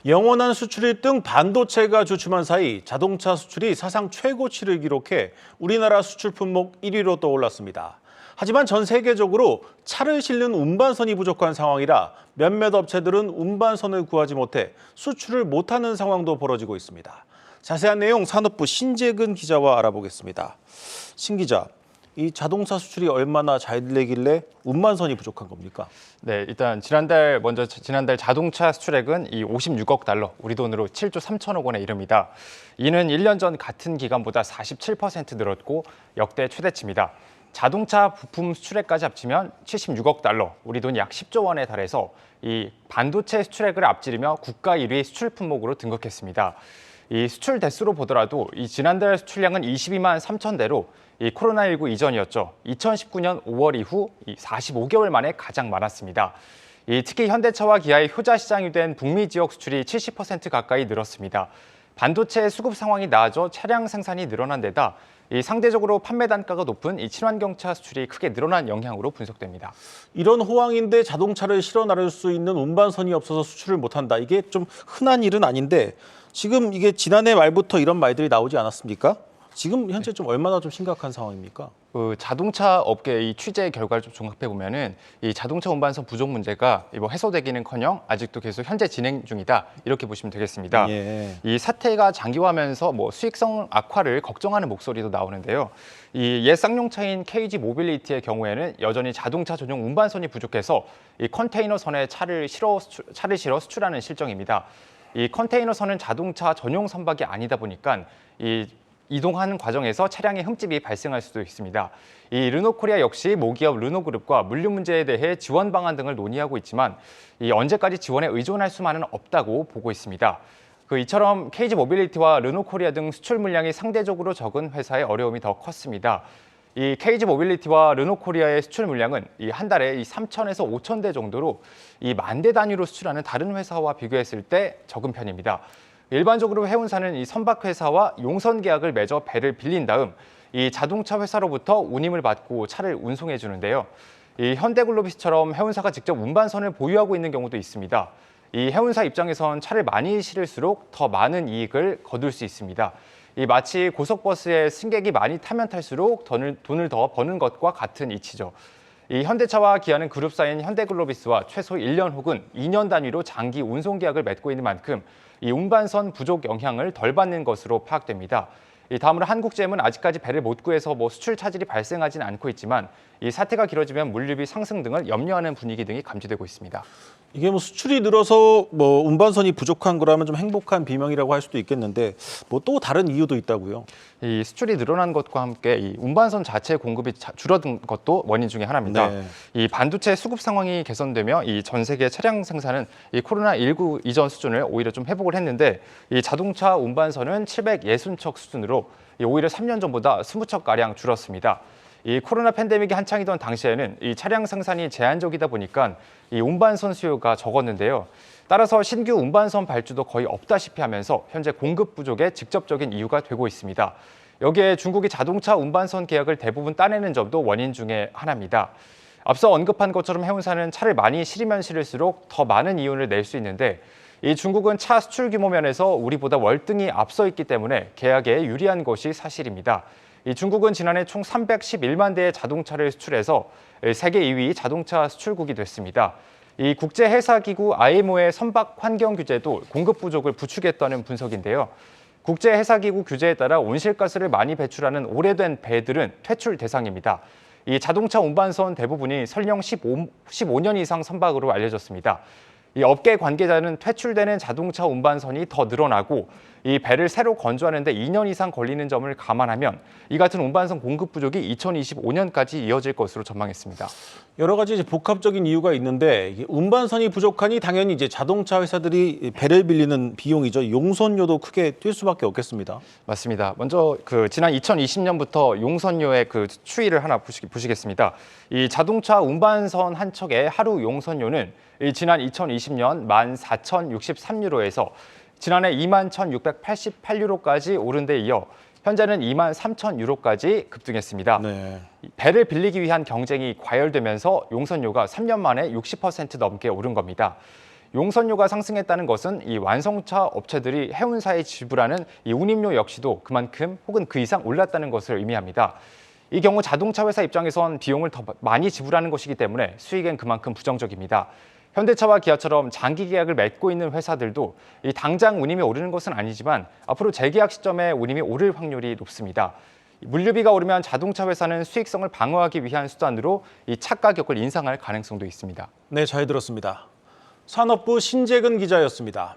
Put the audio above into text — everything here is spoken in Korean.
영원한 수출 1등 반도체가 주춤한 사이 자동차 수출이 사상 최고치를 기록해 우리나라 수출 품목 1위로 떠올랐습니다. 하지만 전 세계적으로 차를 실는 운반선이 부족한 상황이라 몇몇 업체들은 운반선을 구하지 못해 수출을 못하는 상황도 벌어지고 있습니다. 자세한 내용 산업부 신재근 기자와 알아보겠습니다. 신 기자, 이 자동차 수출이 얼마나 잘 되길래 운반선이 부족한 겁니까? 네, 일단 지난달 자동차 수출액은 이 56억 달러, 우리 돈으로 7조 3천억 원에 이릅니다. 이는 1년 전 같은 기간보다 47% 늘었고 역대 최대치입니다. 자동차 부품 수출액까지 합치면 76억 달러, 우리 돈 약 10조 원에 달해서 이 반도체 수출액을 앞지르며 국가 1위 수출 품목으로 등극했습니다. 이 수출 대수로 보더라도 이 지난달 수출량은 22만 3천 대로 이 코로나19 이전이었죠. 2019년 5월 이후 45개월 만에 가장 많았습니다. 특히 현대차와 기아의 효자 시장이 된 북미 지역 수출이 70% 가까이 늘었습니다. 반도체 수급 상황이 나아져 차량 생산이 늘어난 데다 상대적으로 판매 단가가 높은 이 친환경차 수출이 크게 늘어난 영향으로 분석됩니다. 이런 호황인데 자동차를 실어 나를 수 있는 운반선이 없어서 수출을 못한다. 이게 좀 흔한 일은 아닌데 지금 이게 지난해 말부터 이런 말들이 나오지 않았습니까? 지금 현재 좀 얼마나 좀 심각한 상황입니까? 자동차 업계의 취재 결과를 좀 종합해 보면은 이 자동차 운반선 부족 문제가 해소되기는커녕 아직도 계속 현재 진행 중이다, 이렇게 보시면 되겠습니다. 예. 이 사태가 장기화하면서 수익성 악화를 걱정하는 목소리도 나오는데요. 이 옛 쌍용차인 KG 모빌리티의 경우에는 여전히 자동차 전용 운반선이 부족해서 이 컨테이너선에 차를 실어 수출하는 실정입니다. 이 컨테이너선은 자동차 전용 선박이 아니다 보니까 이동하는 과정에서 차량의 흠집이 발생할 수도 있습니다. 이 르노코리아 역시 모기업 르노그룹과 물류 문제에 대해 지원 방안 등을 논의하고 있지만 언제까지 지원에 의존할 수만은 없다고 보고 있습니다. 이처럼 KG 모빌리티와 르노코리아 등 수출 물량이 상대적으로 적은 회사의 어려움이 더 컸습니다. 이 KG 모빌리티와 르노코리아의 수출 물량은 한 달에 3,000에서 5,000 대 정도로 만 대 단위로 수출하는 다른 회사와 비교했을 때 적은 편입니다. 일반적으로 해운사는 이 선박회사와 용선 계약을 맺어 배를 빌린 다음 이 자동차 회사로부터 운임을 받고 차를 운송해 주는데요. 이 현대글로비스처럼 해운사가 직접 운반선을 보유하고 있는 경우도 있습니다. 이 해운사 입장에선 차를 많이 실을수록 더 많은 이익을 거둘 수 있습니다. 마치 고속버스에 승객이 많이 타면 탈수록 돈을 더 버는 것과 같은 이치죠. 현대차와 기아는 그룹사인 현대글로비스와 최소 1년 혹은 2년 단위로 장기 운송 계약을 맺고 있는 만큼 이 운반선 부족 영향을 덜 받는 것으로 파악됩니다. 다음으로 한국제임은 아직까지 배를 못 구해서 수출 차질이 발생하지는 않고 있지만 이 사태가 길어지면 물류비 상승 등을 염려하는 분위기 등이 감지되고 있습니다. 이게 수출이 늘어서 운반선이 부족한 거라면 좀 행복한 비명이라고 할 수도 있겠는데 또 다른 이유도 있다고요? 이 수출이 늘어난 것과 함께 이 운반선 자체 공급이 줄어든 것도 원인 중에 하나입니다. 네. 이 반도체 수급 상황이 개선되며 이 전 세계 차량 생산은 이 코로나19 이전 수준을 오히려 좀 회복을 했는데 이 자동차 운반선은 760척 수준으로 오히려 3년 전보다 20척 가량 줄었습니다. 이 코로나 팬데믹이 한창이던 당시에는 이 차량 생산이 제한적이다 보니까 이 운반선 수요가 적었는데요. 따라서 신규 운반선 발주도 거의 없다시피 하면서 현재 공급 부족의 직접적인 이유가 되고 있습니다. 여기에 중국이 자동차 운반선 계약을 대부분 따내는 점도 원인 중에 하나입니다. 앞서 언급한 것처럼 해운사는 차를 많이 실으면 실을수록 더 많은 이윤을 낼 수 있는데 이 중국은 차 수출 규모 면에서 우리보다 월등히 앞서 있기 때문에 계약에 유리한 것이 사실입니다. 이 중국은 지난해 총 311만 대의 자동차를 수출해서 세계 2위 자동차 수출국이 됐습니다. 이 국제해사기구 IMO의 선박 환경 규제도 공급 부족을 부추겼다는 분석인데요. 국제해사기구 규제에 따라 온실가스를 많이 배출하는 오래된 배들은 퇴출 대상입니다. 이 자동차 운반선 대부분이 설령 15년 이상 선박으로 알려졌습니다. 이 업계 관계자는 퇴출되는 자동차 운반선이 더 늘어나고 이 배를 새로 건조하는 데 2년 이상 걸리는 점을 감안하면 이 같은 운반선 공급 부족이 2025년까지 이어질 것으로 전망했습니다. 여러 가지 복합적인 이유가 있는데 운반선이 부족하니 당연히 자동차 회사들이 배를 빌리는 비용이죠. 용선료도 크게 뛸 수밖에 없겠습니다. 맞습니다. 먼저 지난 2020년부터 용선료의 추이를 하나 보시겠습니다. 이 자동차 운반선 한 척의 하루 용선료는 지난 2020년 14,063유로에서 지난해 21,688유로까지 오른 데 이어 현재는 23,000유로까지 급등했습니다. 네. 배를 빌리기 위한 경쟁이 과열되면서 용선료가 3년 만에 60% 넘게 오른 겁니다. 용선료가 상승했다는 것은 이 완성차 업체들이 해운사에 지불하는 이 운임료 역시도 그만큼 혹은 그 이상 올랐다는 것을 의미합니다. 이 경우 자동차 회사 입장에선 비용을 더 많이 지불하는 것이기 때문에 수익엔 그만큼 부정적입니다. 현대차와 기아처럼 장기 계약을 맺고 있는 회사들도 이 당장 운임이 오르는 것은 아니지만 앞으로 재계약 시점에 운임이 오를 확률이 높습니다. 물류비가 오르면 자동차 회사는 수익성을 방어하기 위한 수단으로 이 차 가격을 인상할 가능성도 있습니다. 네, 잘 들었습니다. 산업부 신재근 기자였습니다.